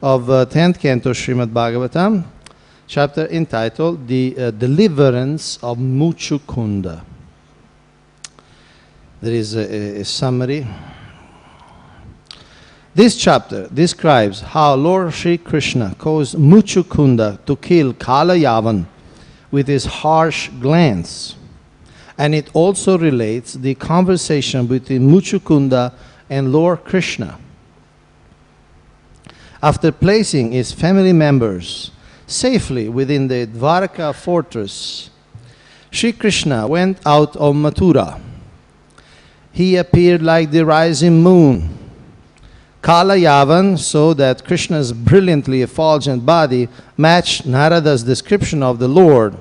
of 10th canto Srimad Bhagavatam, chapter entitled The Deliverance of Muchukunda. There is a summary. This chapter describes how Lord Sri Krishna caused Muchukunda to kill Kalayavan with his harsh glance. And it also relates the conversation between Muchukunda and Lord Krishna. After placing his family members safely within the Dwarka fortress, Sri Krishna went out of Mathura. He appeared like the rising moon. Kalayavan saw that Krishna's brilliantly effulgent body matched Narada's description of the Lord,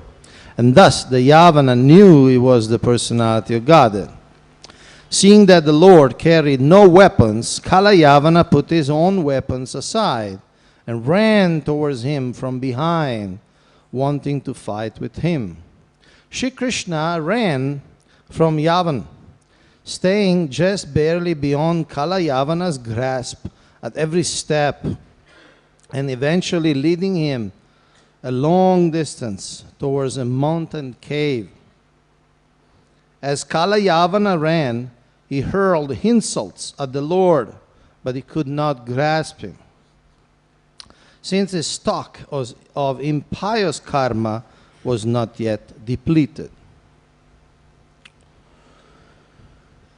and thus the Yavana knew he was the personality of Godhead. Seeing that the Lord carried no weapons, Kalayavana put his own weapons aside and ran towards him from behind, wanting to fight with him. Shri Krishna ran from Yavan, staying just barely beyond Kalayavana's grasp at every step, and eventually leading him a long distance towards a mountain cave. As Kalayavana ran, he hurled insults at the Lord, but he could not grasp him, since his stock of impious karma was not yet depleted.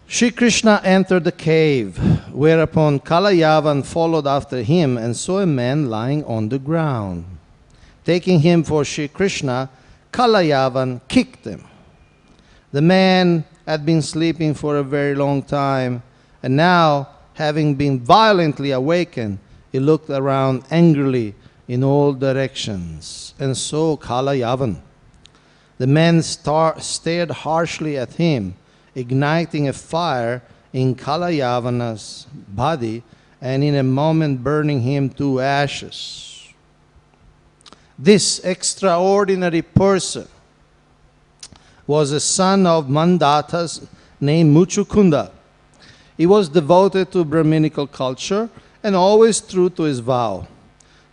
Shri Krishna entered the cave, whereupon Kalayavan followed after him and saw a man lying on the ground. Taking him for Shri Krishna, Kalayavan kicked him. The man had been sleeping for a very long time, and now, having been violently awakened, he looked around angrily in all directions and saw Kalayavan. The man stared harshly at him, igniting a fire in Kalayavana's body, and in a moment burning him to ashes. This extraordinary person was a son of Mandatas named Muchukunda. He was devoted to Brahminical culture and always true to his vow.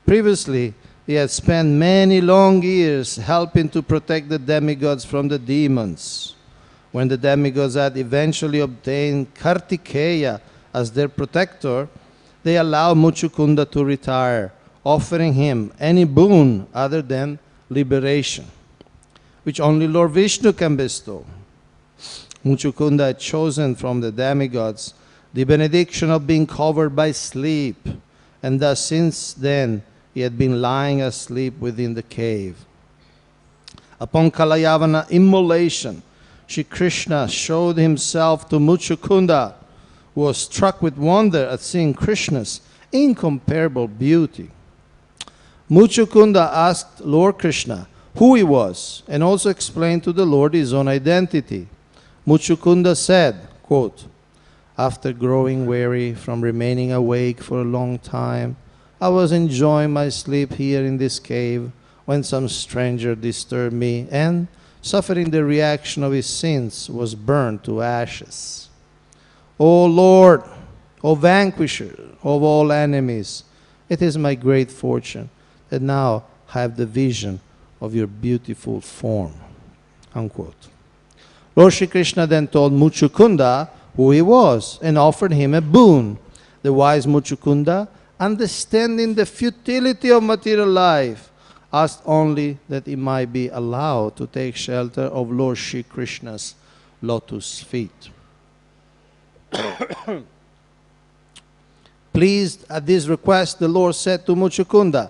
Previously, he had spent many long years helping to protect the demigods from the demons. When the demigods had eventually obtained Kartikeya as their protector, they allowed Muchukunda to retire, offering him any boon other than liberation, which only Lord Vishnu can bestow. Muchukunda had chosen from the demigods the benediction of being covered by sleep, and thus since then he had been lying asleep within the cave. Upon Kalayavana immolation, Shri Krishna showed himself to Muchukunda, who was struck with wonder at seeing Krishna's incomparable beauty. Muchukunda asked Lord Krishna who he was, and also explained to the Lord his own identity. Muchukunda said, quote, "After growing weary from remaining awake for a long time, I was enjoying my sleep here in this cave when some stranger disturbed me and, suffering the reaction of his sins, was burned to ashes. O Lord, O vanquisher of all enemies, it is my great fortune that now I have the vision of your beautiful form." Unquote. Lord Shri Krishna then told Muchukunda who he was and offered him a boon. The wise Muchukunda, understanding the futility of material life, asked only that he might be allowed to take shelter of Lord Shri Krishna's lotus feet. Pleased at this request, the Lord said to Muchukunda,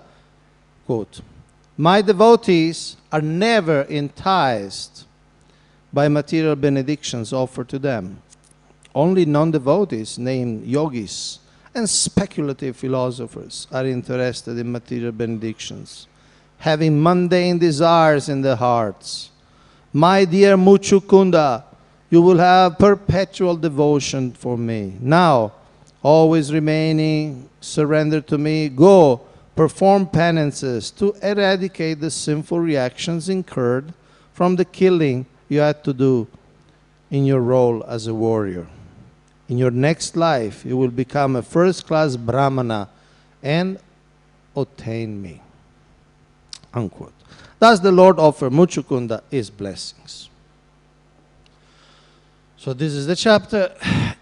quote, "My devotees are never enticed by material benedictions offered to them. Only non-devotees named yogis and speculative philosophers are interested in material benedictions, having mundane desires in their hearts. My dear Muchukunda, you will have perpetual devotion for me. Now, always remaining surrendered to me, go, perform penances to eradicate the sinful reactions incurred from the killing you had to do in your role as a warrior. In your next life, you will become a first-class Brahmana and attain me. Unquote. Thus the Lord offered Muchukunda his blessings. So this is the chapter,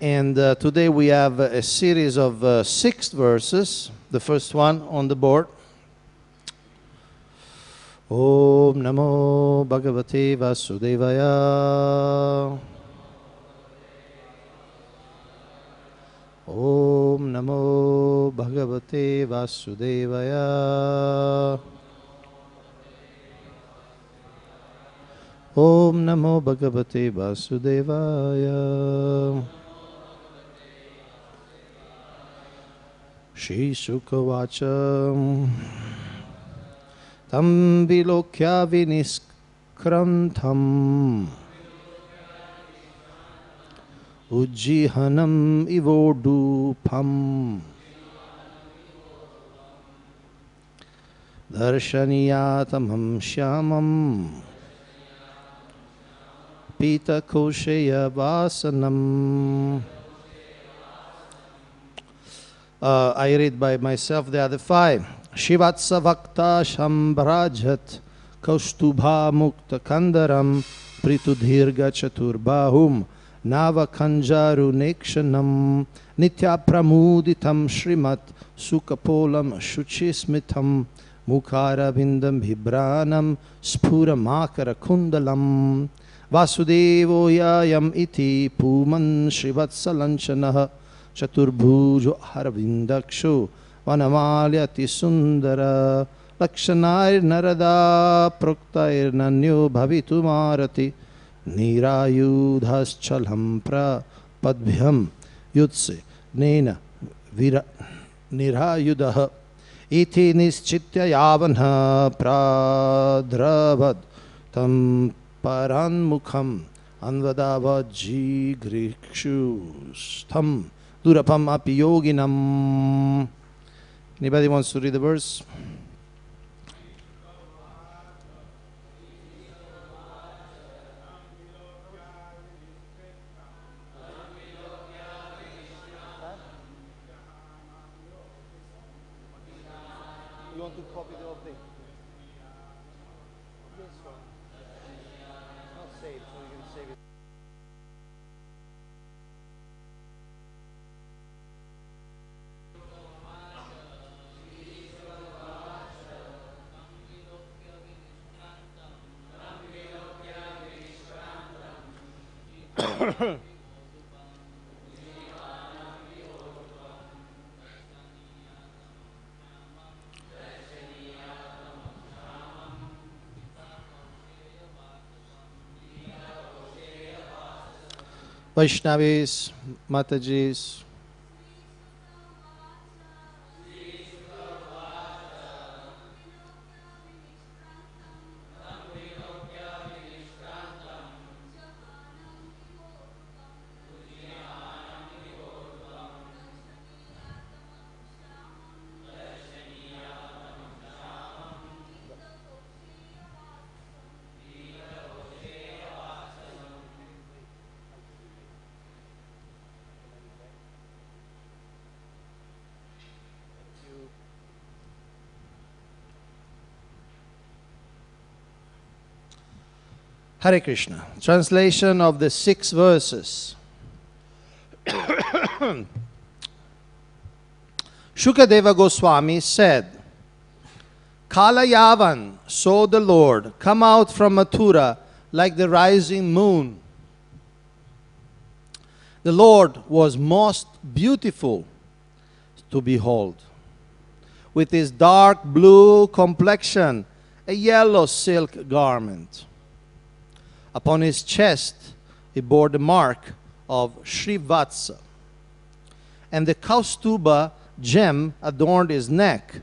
and today we have a series of 6 verses. The first one on the board. Om Namo Bhagavate Vasudevaya. Om Namo Bhagavate Vasudevaya. Om Namo Bhagavate Vasudevaya. Shri Sukavacha Tam Vilokya Viniskrantam Ujjihanam Ivodupam Darshaniyatamam Shyamam Pita Kosheya Vasanam. I read by myself the other 5. Shivatsa Vakta Shambrajat Kaustubha Mukta Kandaram Pritudhirga Chaturbahum Nava Kanjaru Nekshanam Nitya Pramuditam Shrimat Sukapolam Shuchismitam Mukara Vindam Vibranam Spura Makara Kundalam Vasudevo Yayam Iti Puman Shivatsalanchanaha Chaturbhujo Haravindakshu Vanamalyati Sundara Lakshanair Narada Proktair Nanyo Bhavitumarati Nirayudhas Chalam Padbhyam Yutse Nena Vira Nirayudaha Iti Nischitya Yavanha Pradravad Tam Paranmukham Anvadavaji Grikshu Tam Durapam Api Yoginam. Anybody wants to read the verse? You want to copy the whole thing? This one. It's not saved, so you can save it. Vaishnavis, Matajis. Hare Krishna. Translation of the 6 verses. Shukadeva Goswami said, Kalayavan saw the Lord come out from Mathura like the rising moon. The Lord was most beautiful to behold, with his dark blue complexion, a yellow silk garment. Upon his chest he bore the mark of Srivatsa, and the Kaustuba gem adorned his neck.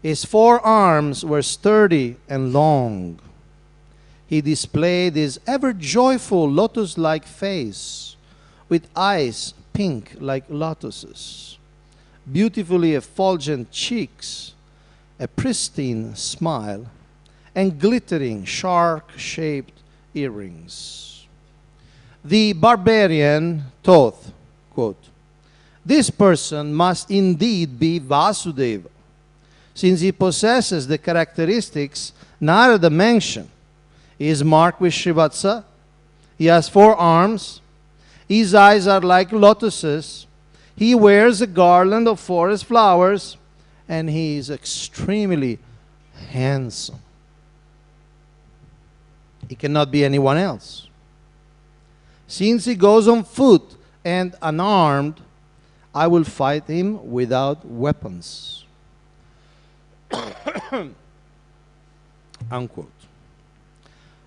His forearms were sturdy and long. He displayed his ever-joyful lotus-like face, with eyes pink like lotuses, beautifully effulgent cheeks, a pristine smile, and glittering shark-shaped earrings. The barbarian thought, quote, "This person must indeed be Vasudeva, Since he possesses the characteristics Narada mentioned, he is marked with Srivatsa, he has 4 arms, his eyes are like lotuses, he wears a garland of forest flowers, and he is extremely handsome. He cannot be anyone else. Since he goes on foot and unarmed, I will fight him without weapons. Unquote.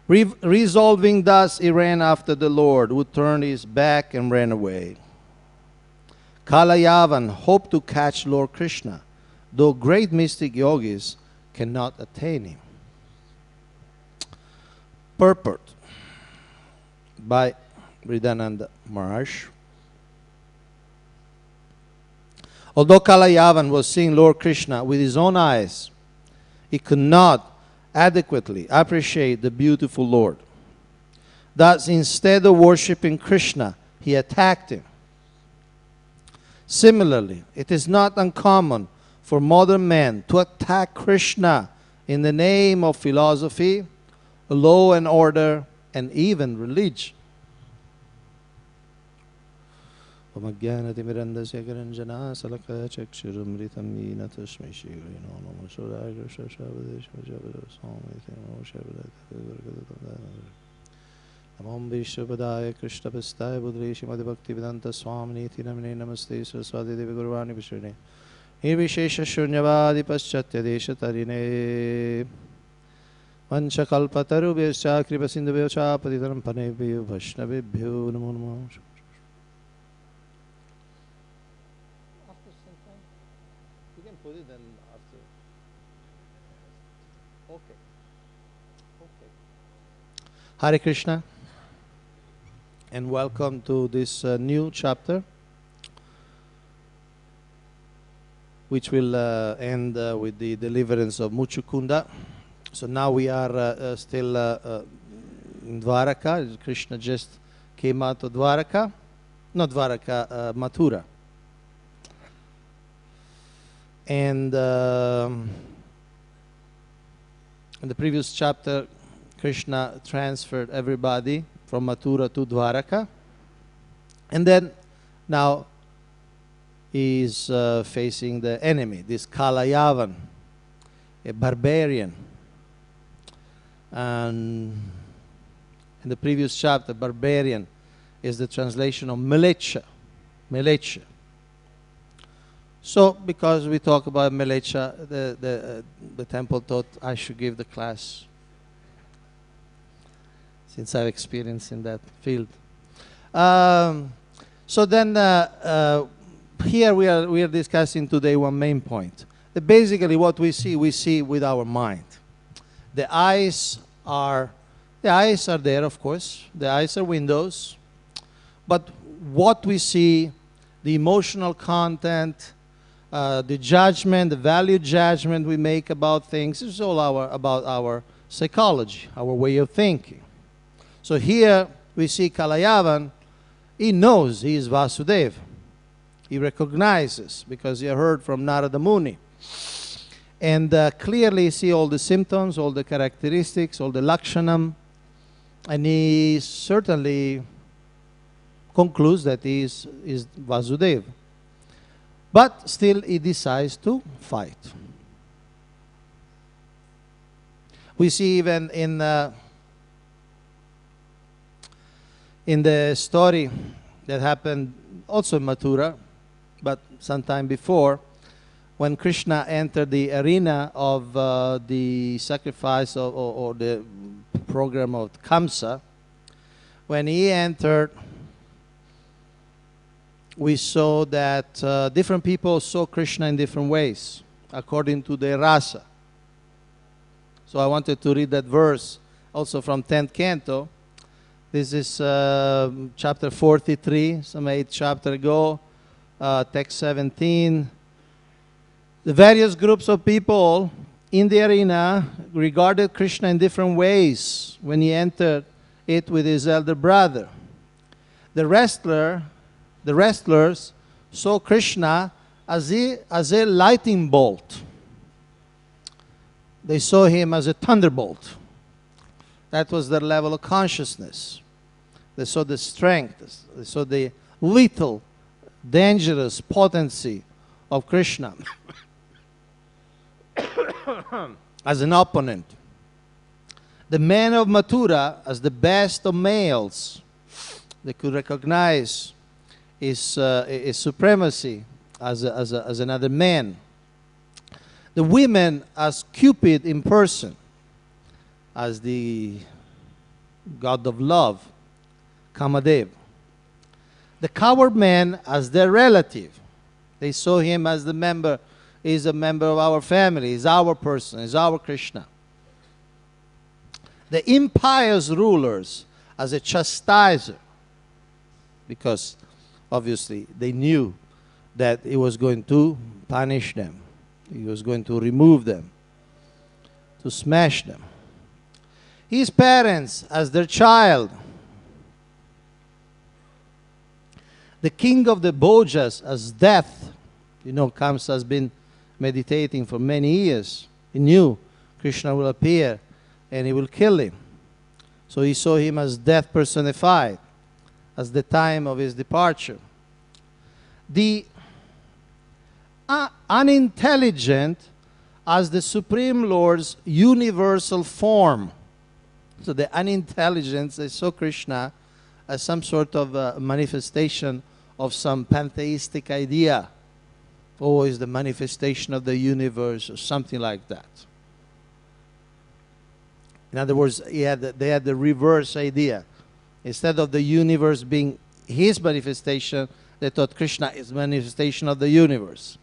Resolving thus, he ran after the Lord, who turned his back and ran away. Kalayavan hoped to catch Lord Krishna, though great mystic yogis cannot attain him. Purport by Radhananda Maharaj. Although Kalayavan was seeing Lord Krishna with his own eyes, he could not adequately appreciate the beautiful Lord. Thus, instead of worshipping Krishna, he attacked him. Similarly, it is not uncommon for modern men to attack Krishna in the name of philosophy, law and order, and even religion. Namam Vishwapadaya Krishna Pastaya Budri Srimad Bhaktivedanta Swami Namaste Saraswati Devi Guruvani Vishwani Nirvishesha Shunyavadi Paschatya Desha Tarine Vanchakalpataru Vyascha Kripa Sindhu Vyascha Patitanam Panebhyo Vaishnavibhyo Namo Namo. After some time, you can put it then after. Okay. Hare Krishna, and welcome to this new chapter, which will end with the deliverance of Muchukunda. So now we are still in Dwaraka. Krishna just came out of Dwaraka, not Dwaraka, Mathura. And in the previous chapter, Krishna transferred everybody from Mathura to Dwaraka. And then now he's facing the enemy, this Kalayavan, a barbarian. And in the previous chapter, barbarian is the translation of Melecha. Melecha. So, because we talk about Melecha, the temple thought I should give the class, since I have experience in that field. So then, here we are discussing today one main point. Basically, what we see with our mind. The eyes are there, of course. The eyes are windows. But what we see, the emotional content, the judgment, the value judgment we make about things, is all about our psychology, our way of thinking. So here we see Kalayavan. He knows he is Vasudeva. He recognizes, because he heard from Narada Muni. And clearly see all the symptoms, all the characteristics, all the lakshanam. And he certainly concludes that he is Vasudeva. But still he decides to fight. We see even in the story that happened also in Mathura, but sometime before, when Krishna entered the arena of the sacrifice or the program of Kamsa, when he entered, we saw that different people saw Krishna in different ways, according to their rasa. So I wanted to read that verse also from 10th canto. This is chapter 43, some 8 chapter ago, text 17. The various groups of people in the arena regarded Krishna in different ways when he entered it with his elder brother. The wrestlers saw Krishna as a lightning bolt, They saw him as a thunderbolt. That was their level of consciousness. They saw the strength, they saw the lethal, dangerous potency of Krishna as an opponent. The men of Mathura as the best of males. They could recognize his supremacy as another man. The women as Cupid in person, as the god of love, Kamadev. The coward man as their relative. They saw him as the member, he's a member of our family, he's our person, he's our Krishna. The impious rulers as a chastiser, because obviously they knew that he was going to punish them. He was going to remove them, to smash them. His parents as their child. The king of the Bhojas as death. You know, Kamsa has been meditating for many years. He knew Krishna will appear and he will kill him. So he saw him as death personified, as the time of his departure. The unintelligent as the Supreme Lord's universal form. So the unintelligent, they saw Krishna as some sort of manifestation of some pantheistic idea. Oh, is the manifestation of the universe or something like that. In other words, they had the reverse idea. Instead of the universe being his manifestation, they thought Krishna is manifestation of the universe.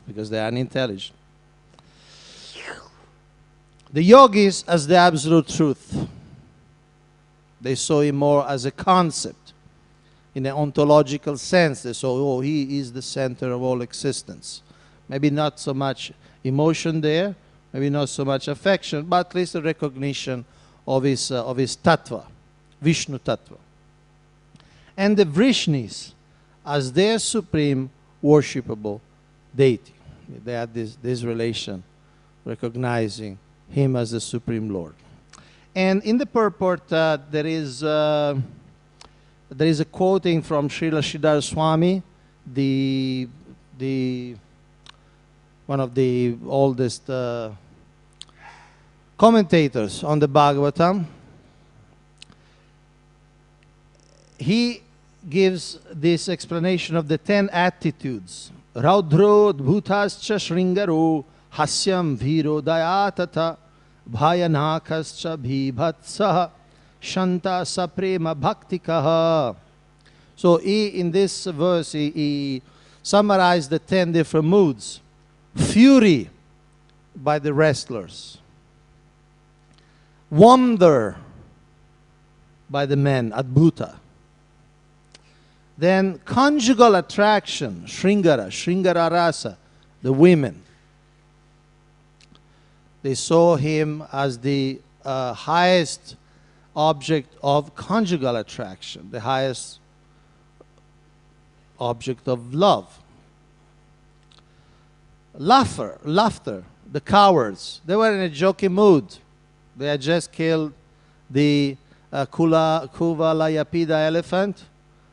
Because they are unintelligent. The yogis as the absolute truth. They saw him more as a concept. In an ontological sense, they saw, oh, he is the center of all existence. Maybe not so much emotion there, maybe not so much affection, but at least a recognition of his tattva, Vishnu tattva. And the Vrishnis as their supreme worshipable deity. They had this relation, recognizing him as the Supreme Lord. And in the purport, there is a quoting from Srila Sridhar Swami, one of the oldest commentators on the Bhagavatam. He gives this explanation of the 10 attitudes. Raudro bhutascha shringaro hasyam viro dayatata bhayanakascha bhibhatsaha shanta saprema bhaktikaha. So in this verse, he summarized the 10 different moods. Fury by the wrestlers. Wonder by the men, adbhuta. Then conjugal attraction, shringara rasa, the women. They saw him as the highest object of conjugal attraction, the highest object of love. Laughter, the cowards. They were in a joking mood. They had just killed the Kuvalayapida elephant,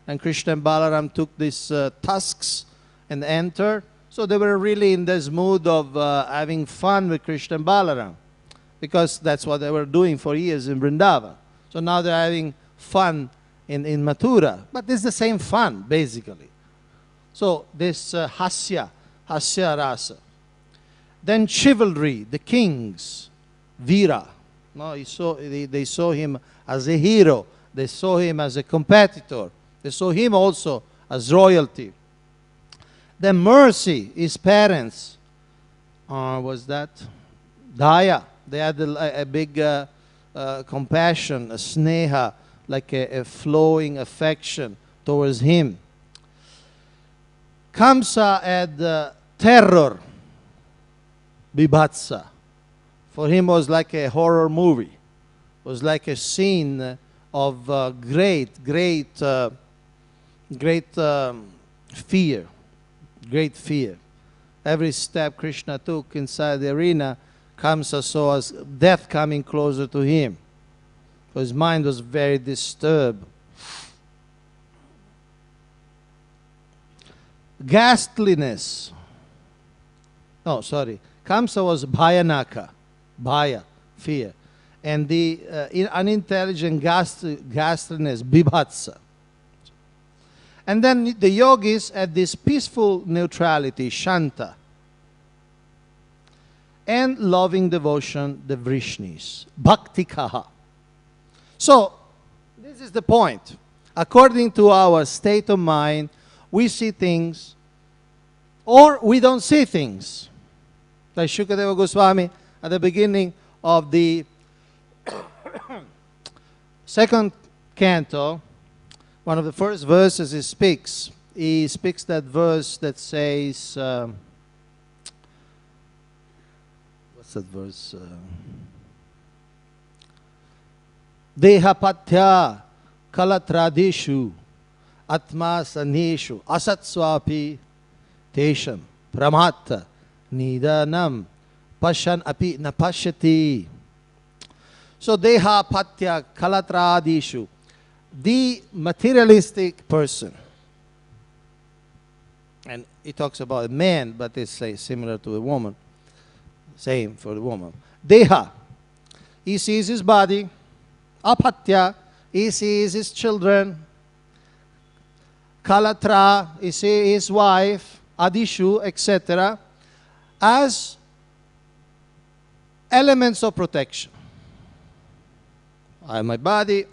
and Krishna and Balaram took these tusks and entered. So they were really in this mood of having fun with Krishna and Balaram, because that's what they were doing for years in Vrindavan. So now they're having fun in Mathura. But it's the same fun, basically. So this hasya rasa. Then chivalry, the kings, Veera. No, they saw him as a hero. They saw him as a competitor. They saw him also as royalty. Then mercy, his parents. Was that Daya? They had a big compassion, a sneha, like a flowing affection towards him. Kamsa had terror, bibhatsa. For him was like a horror movie. It was like a scene of great fear. Great fear. Every step Krishna took inside the arena, Kamsa saw as death coming closer to him. So his mind was very disturbed. Ghastliness. No, sorry. Kamsa was bhayanaka. Bhaya, fear. And the unintelligent ghastliness, bibhatsa. And then the yogis had this peaceful neutrality, shanta. And loving devotion, the vrishnis, bhaktikaha. So, this is the point. According to our state of mind, we see things or we don't see things. Like Shukadeva Goswami at the beginning of the second canto, one of the first verses he speaks that verse that says, what's that verse? Dehapatya kalatradeshu atma saneshu asatswapi tesham pramata nidanam pashan api napashyati. So dehapatya kalatradeshu, the materialistic person, and he talks about a man, but it's similar to a woman, same for the woman. Deha, he sees his body. Apatya, he sees his children. Kalatra, he sees his wife. Adishu, etc. as elements of protection. I have my body, I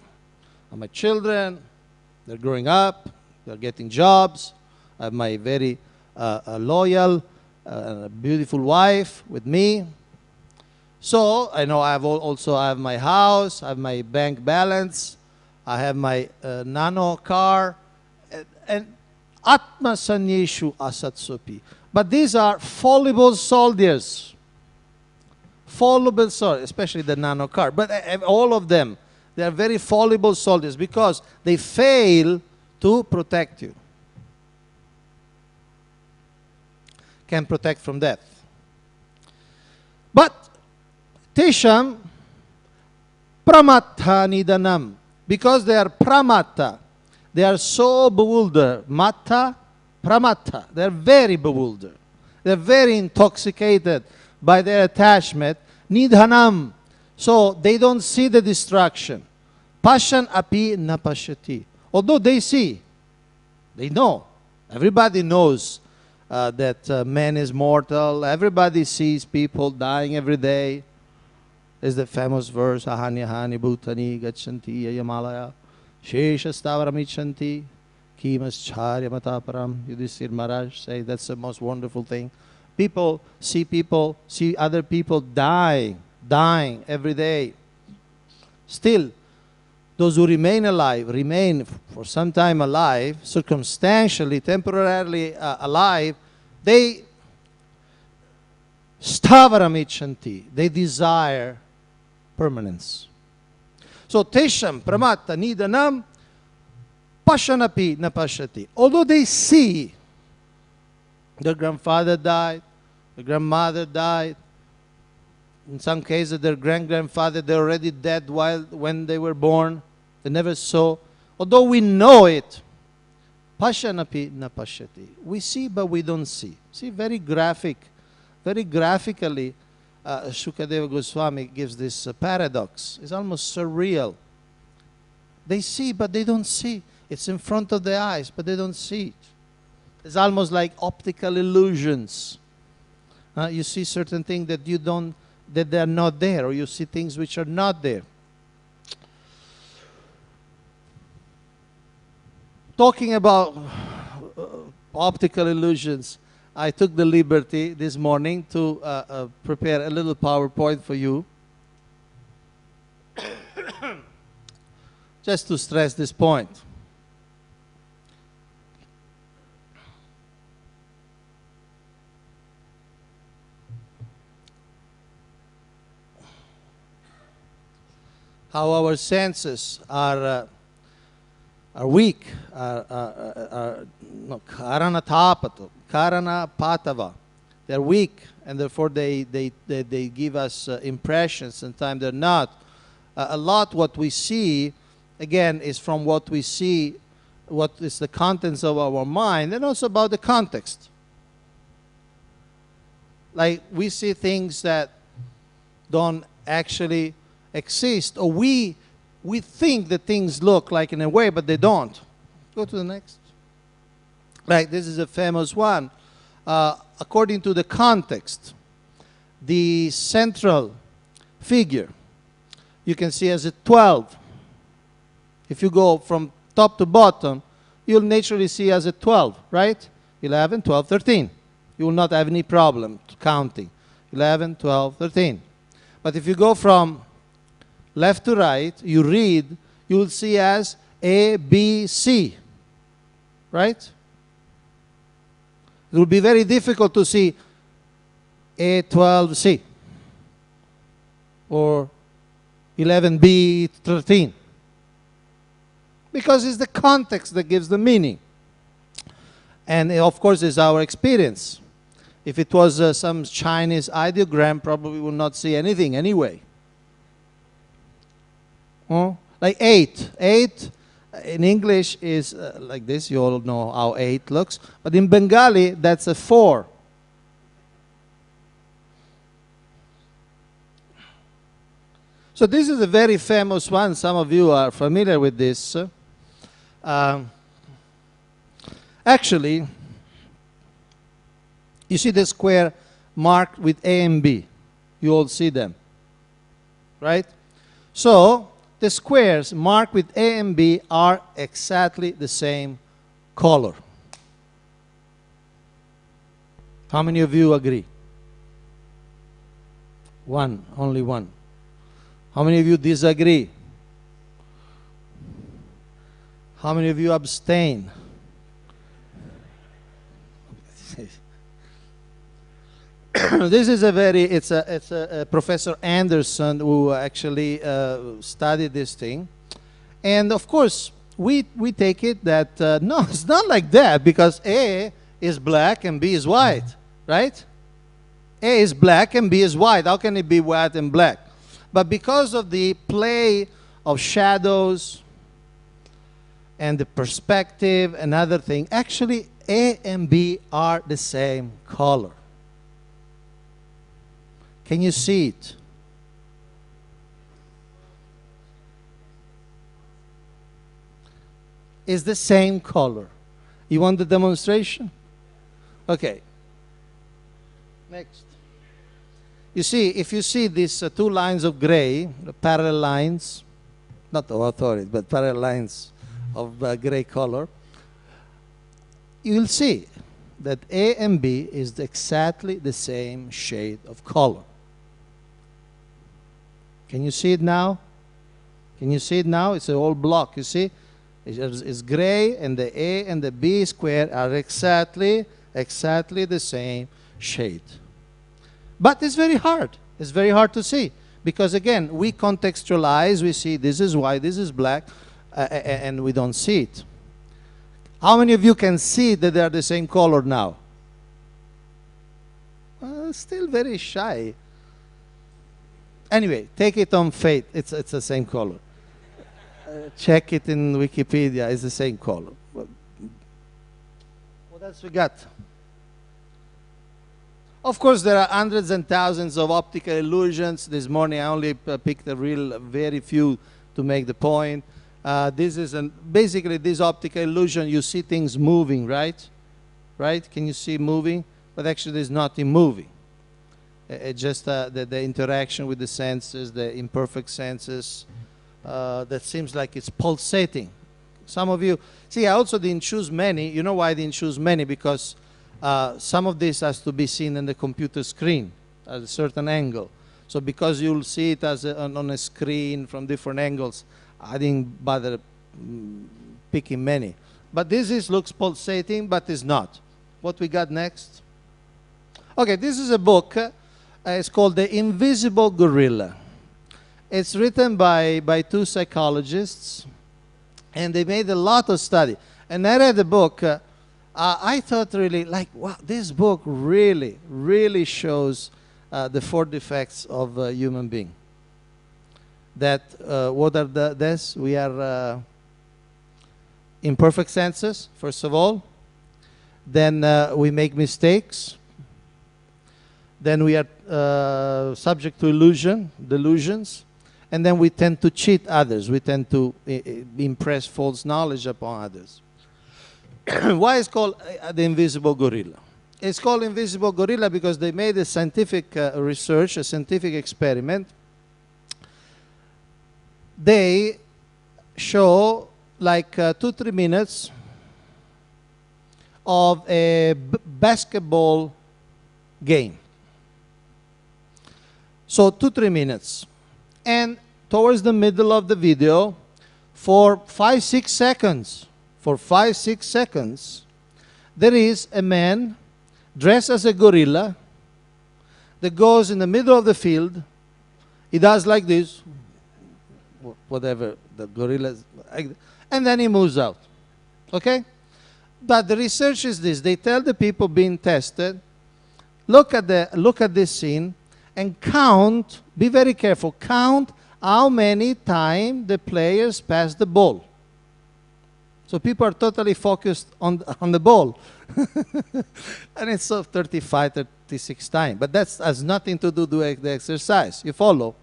have my children, they're growing up, they're getting jobs. I have my very loyal, beautiful wife with me. So, I know I have my house, I have my bank balance, I have my nano car, and Atma Sanyeshu Asatsopi. But these are fallible soldiers. Fallible soldiers, especially the nano car. But all of them, they are very fallible soldiers because they fail to protect you. Can protect from death. But Tesham Pramatta Nidanam, because they are pramatta, they are so bewildered. Matta, pramatta, they are very bewildered. They are very intoxicated by their attachment. Nidhanam, so they don't see the destruction. Pashan api napashyati. Although they see, they know. Everybody knows that man is mortal. Everybody sees people dying every day. There's the famous verse, Ahani Ahani Bhutani Gachanti Yamalaya Shesha Stavaramichanti Kimas Charya Mataparam. Yudhishthira Maharaj say that's the most wonderful thing. People, see other people dying every day. Still, those who remain alive, remain for some time alive, circumstantially, temporarily alive, they stavaramichanti, they desire permanence. So, tesham pramatta nidanam pashanapi napashati. Although they see their grandfather died, their grandmother died, in some cases their great-grandfather, they're already dead when they were born, they never saw. Although we know it, pashanapi napashati. We see but we don't see. See, very graphically, Shukadeva Goswami gives this paradox. It's almost surreal. They see, but they don't see. It's in front of their eyes, but they don't see it. It's almost like optical illusions. You see certain things that that they are not there, or you see things which are not there. Talking about optical illusions, I took the liberty this morning to prepare a little PowerPoint for you. Just to stress this point. How our senses are weak, karana patava. They're weak, and therefore they give us impressions. Sometimes they're not. A lot what we see, again, is from what we see, what is the contents of our mind, and also about the context. Like, we see things that don't actually exist, or we think that things look like in a way, but they don't. Go to the next. Right, this is a famous one. According to the context, the central figure you can see as a 12. If you go from top to bottom, you'll naturally see as a 12, right? 11, 12, 13. You will not have any problem counting. 11, 12, 13. But if you go from left to right, you read, you will see as A, B, C, right? It will be very difficult to see A12C or 11B13 because it's the context that gives the meaning. And of course, it's our experience. If it was some Chinese ideogram, probably we would not see anything anyway. Like 8. 8 in English is like this. You all know how 8 looks. But in Bengali, that's a 4. So this is a very famous one. Some of you are familiar with this. Actually, you see the square marked with A and B. You all see them, right? So the squares marked with A and B are exactly the same color. How many of you agree? One, only one. How many of you disagree? How many of you abstain? This is it's a Professor Anderson who actually studied this thing. And of course, we take it that, no, it's not like that, because A is black and B is white, right? A is black and B is white. How can it be white and black? But because of the play of shadows and the perspective and other thing, actually A and B are the same color. Can you see it? It's the same color. You want the demonstration? Okay. Next. You see, if you see these two lines of gray, the parallel lines, not the authority, but parallel lines of gray color, you'll see that A and B is exactly the same shade of color. Can you see it now? Can you see it now? It's a whole block, you see? It's gray, and the A and the B square are exactly the same shade. But it's very hard. It's very hard to see. Because again, we contextualize, we see this is white, this is black, and we don't see it. How many of you can see that they are the same color now? Still very shy. Anyway, take it on faith. It's the same color. Check it in Wikipedia. It's the same color. What else we got? Of course, there are hundreds and thousands of optical illusions. This morning, I only picked a very few to make the point. This is basically this optical illusion. You see things moving, right? Right? Can you see moving? But actually, there's nothing moving. It's just the interaction with the senses, the imperfect senses, that seems like it's pulsating. Some of you, see, I also didn't choose many. You know why I didn't choose many? Because some of this has to be seen in the computer screen at a certain angle. So because you'll see it as on a screen from different angles, I didn't bother picking many. But this looks pulsating, but it's not. What we got next? Okay, this is a book. It's called The Invisible Gorilla. It's written by two psychologists, and they made a lot of study. And I read the book. I thought really, like, wow, this book really, really shows the four defects of a human being. That, what are this? We are imperfect senses, first of all. Then we make mistakes. Then we are subject to delusions. And then we tend to cheat others. We tend to impress false knowledge upon others. Why is it called the invisible gorilla? It's called invisible gorilla because they made a scientific research, a scientific experiment. They show like 2-3 minutes of a basketball game. So 2-3 minutes. And towards the middle of the video, for 5-6 seconds, there is a man dressed as a gorilla that goes in the middle of the field. He does like this, whatever the gorilla is, and then he moves out. Okay? But the research is this. They tell the people being tested, look at this scene and count, be very careful, count how many times the players pass the ball. So people are totally focused on the ball. And it's 35, 36 times. But that has nothing to do with the exercise. You follow?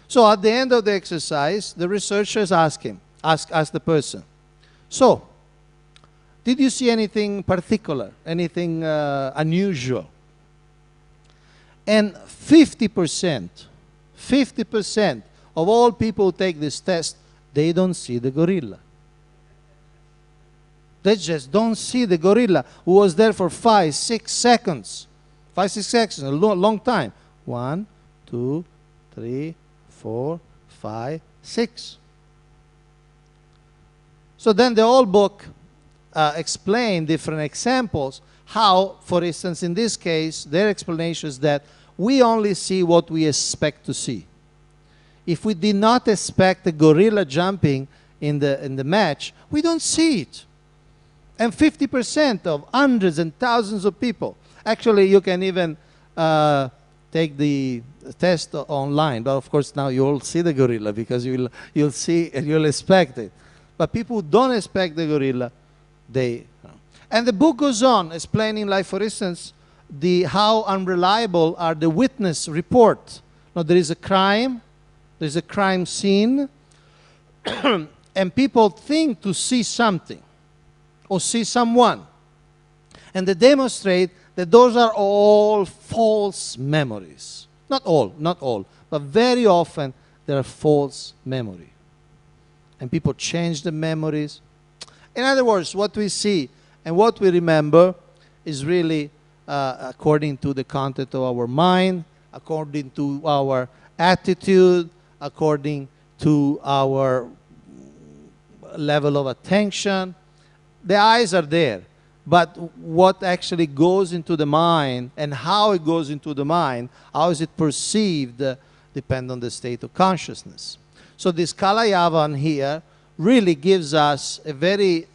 So at the end of the exercise, the researchers ask the person, so, did you see anything particular, anything unusual? And 50% of all people who take this test, they don't see the gorilla. They just don't see the gorilla who was there for 5-6 seconds. 5-6 seconds, a long time. 1, 2, 3, 4, 5, 6. So then the whole book explain different examples how, for instance, in this case, their explanation is that we only see what we expect to see. If we did not expect the gorilla jumping in the match, we don't see it. And 50% of hundreds and thousands of people, actually you can even take the test online, but of course now you'll see the gorilla because you'll see and you'll expect it. But people who don't expect the gorilla, and the book goes on explaining, like for instance, how unreliable are the witness report. Now there is a crime scene, and people think to see something or see someone, and they demonstrate that those are all false memories. Not all, but very often they are false memory, and people change the memories. In other words, what we see and what we remember is really according to the content of our mind, according to our attitude, according to our level of attention. The eyes are there, but what actually goes into the mind and how it goes into the mind, how is it perceived, depend on the state of consciousness. So this Kalayavan here really gives us a very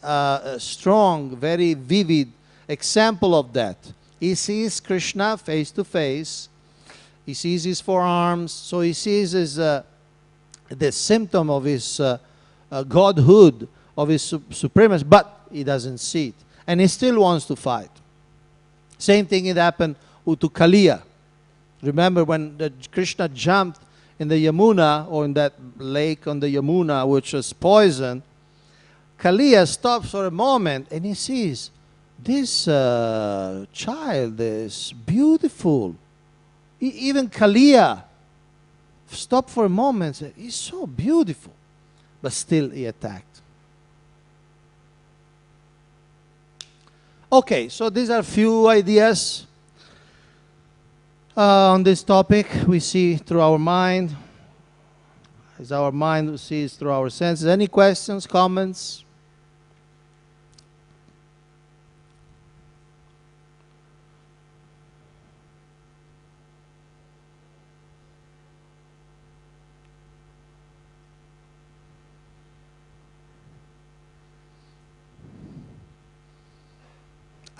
strong, very vivid example of that. He sees Krishna face to face. He sees his forearms. So he sees the symptom of his godhood, of his supremacy, but he doesn't see it. And he still wants to fight. Same thing it happened to Kaliya. Remember when Krishna jumped in the Yamuna, or in that lake on the Yamuna, which was poison, Kaliya stops for a moment and he sees, this child is beautiful. Even Kaliya stopped for a moment and said, he's so beautiful. But still he attacked. Okay, so these are few ideas on this topic. We see through our mind. As our mind sees through our senses. Any questions, comments?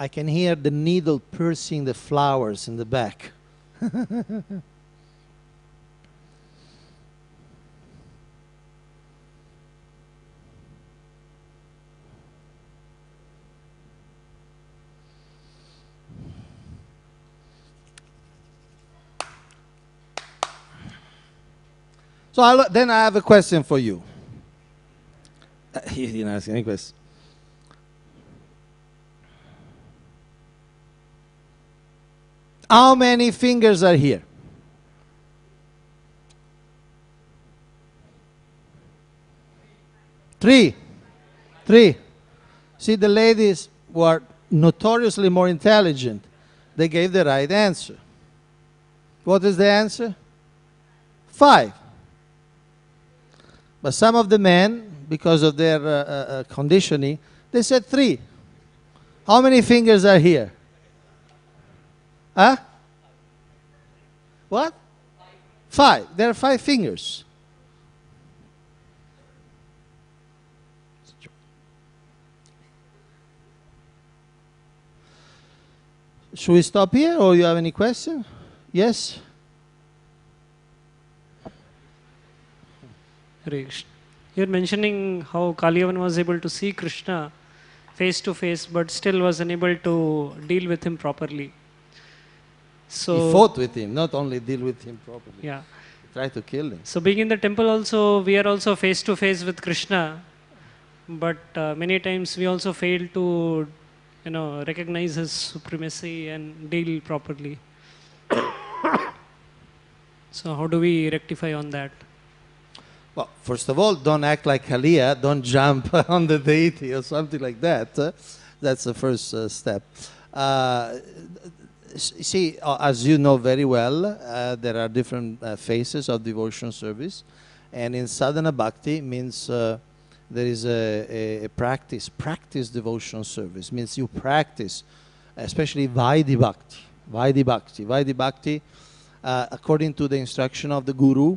I can hear the needle piercing the flowers in the back. So then I have a question for you. He didn't ask any question. How many fingers are here? 3. 3. See, the ladies were notoriously more intelligent. They gave the right answer. What is the answer? 5. But some of the men, because of their conditioning, they said 3. How many fingers are here? Huh? What? 5. There are 5 fingers. Should we stop here, or you have any question? Yes? Hare Krishna. You're mentioning how Kaliyavan was able to see Krishna face to face, but still was unable to deal with him properly. So he fought with him, not only deal with him properly. Yeah. He tried to kill him. So being in the temple also, we are also face to face with Krishna, but many times we also fail to, recognize his supremacy and deal properly. So how do we rectify on that? Well, first of all, don't act like Kaliya, don't jump on the deity or something like that. That's the first step. See, as you know very well, there are different phases of devotion service. And in sadhana bhakti means there is a practice devotion service. Means you practice, especially Vaidhi bhakti. Vaidhi bhakti, according to the instruction of the Guru,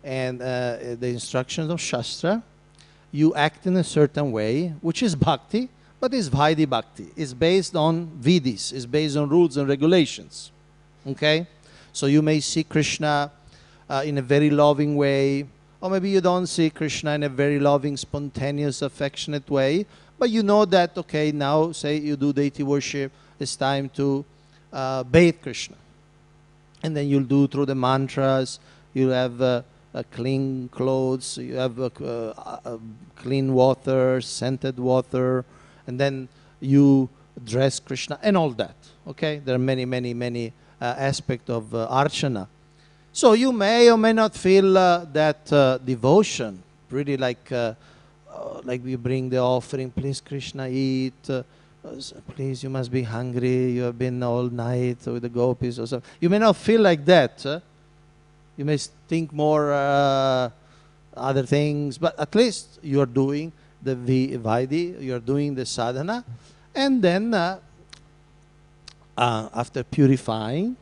and the instructions of Shastra, you act in a certain way, which is bhakti, but it's Vaidhi bhakti. It's based on vidis, it's based on rules and regulations. Okay? So you may see Krishna in a very loving way, or maybe you don't see Krishna in a very loving, spontaneous, affectionate way, but you know that, okay, now, say you do deity worship, it's time to bathe Krishna. And then you'll do through the mantras, you'll have clean clothes, you have clean water, scented water, and then you dress Krishna and all that. Okay, there are many aspects of archana. So you may or may not feel that devotion, really like we bring the offering, please Krishna eat, please you must be hungry, you have been all night with the gopis or something. You may not feel like that. You may think more other things, but at least you are doing the Vaidhi, you are doing the sadhana, and then after purification,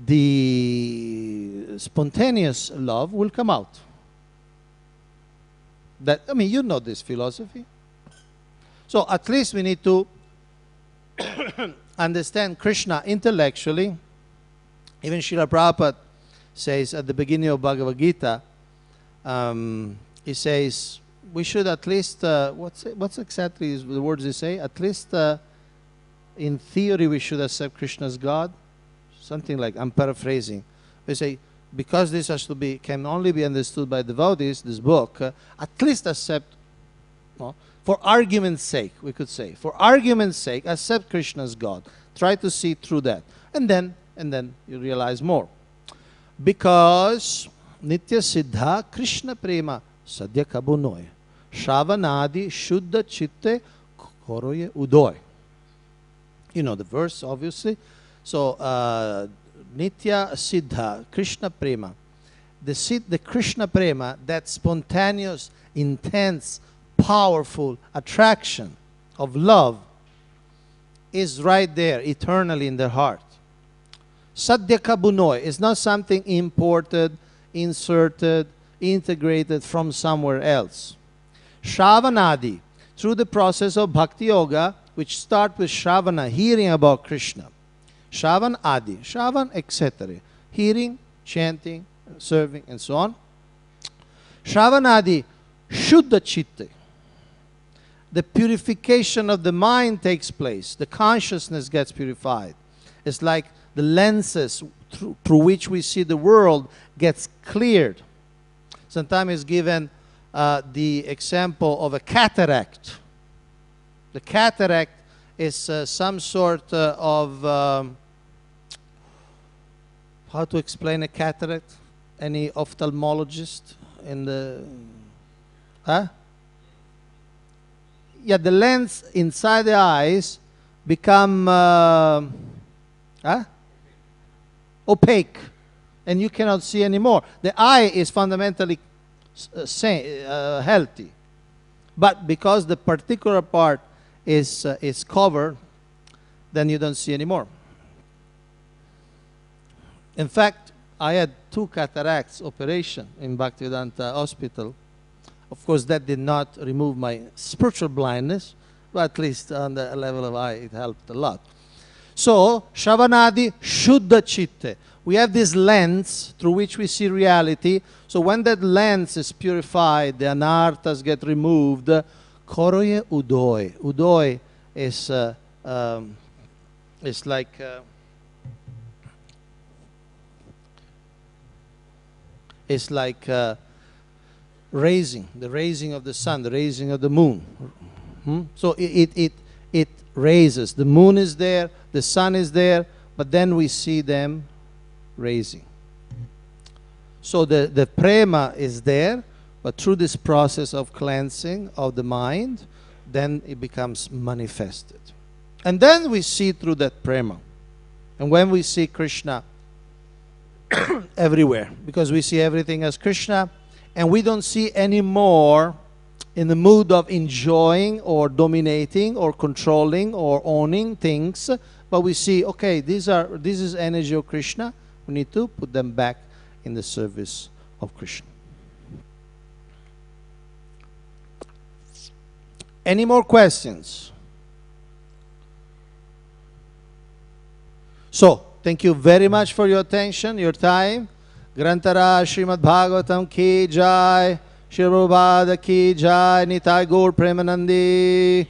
the spontaneous love will come out. That, I mean, you know this philosophy. So at least we need to understand Krishna intellectually. Even Srila Prabhupada says at the beginning of Bhagavad Gita, he says, we should at least, what's exactly the words he say? At least in theory we should accept Krishna as God. Something like, I'm paraphrasing. They say, because this can only be understood by devotees, this book, at least accept, for argument's sake, we could say, for argument's sake, accept Krishna as God. Try to see through that. And then you realize more. Because Nitya Siddha Krishna Prema Sadhya Kabunoy Shravanadi Shuddha Chitte Koroye Udoy. You know the verse, obviously. So, Nitya Siddha Krishna Prema. The Krishna Prema, that spontaneous, intense, powerful attraction of love, is right there, eternally in their heart. Sadhya Kabunoy is not something imported, inserted, integrated from somewhere else. Shravanadi, through the process of bhakti-yoga, which start with Shravana, hearing about Krishna. Shravan Adi, Shravan, etc. Hearing, chanting, serving, and so on. Shravan Adi, Shuddha Chitte. The purification of the mind takes place. The consciousness gets purified. It's like the lenses through which we see the world gets cleared. Sometimes it's given the example of a cataract. The cataract is some sort of... how to explain a cataract? Any ophthalmologist in the... Huh? Yeah, the lens inside the eyes become opaque, and you cannot see anymore. The eye is fundamentally healthy, but because the particular part is covered, then you don't see anymore. In fact, I had 2 cataracts operation in Bhaktivedanta Hospital. Of course, that did not remove my spiritual blindness, but at least on the level of eye, it helped a lot. So, Shravanadi Shuddha Chitte. We have this lens through which we see reality. So when that lens is purified, the anarthas get removed. Koroye Udoy. Udoy is like... it's like raising, the raising of the sun, the raising of the moon. So it raises. The moon is there, the sun is there, but then we see them raising. So the prema is there, but through this process of cleansing of the mind, then it becomes manifested. And then we see through that prema. And when we see Krishna everywhere, because we see everything as Krishna, and we don't see anymore in the mood of enjoying or dominating or controlling or owning things, but we see, okay, this is energy of Krishna. We need to put them back in the service of Krishna. Any more questions? So, thank you very much for your attention, your time. Grantara Srimad Bhagavatam ki jai, Shri Prabhupada ki jai, Nitai Gaur Premanandi.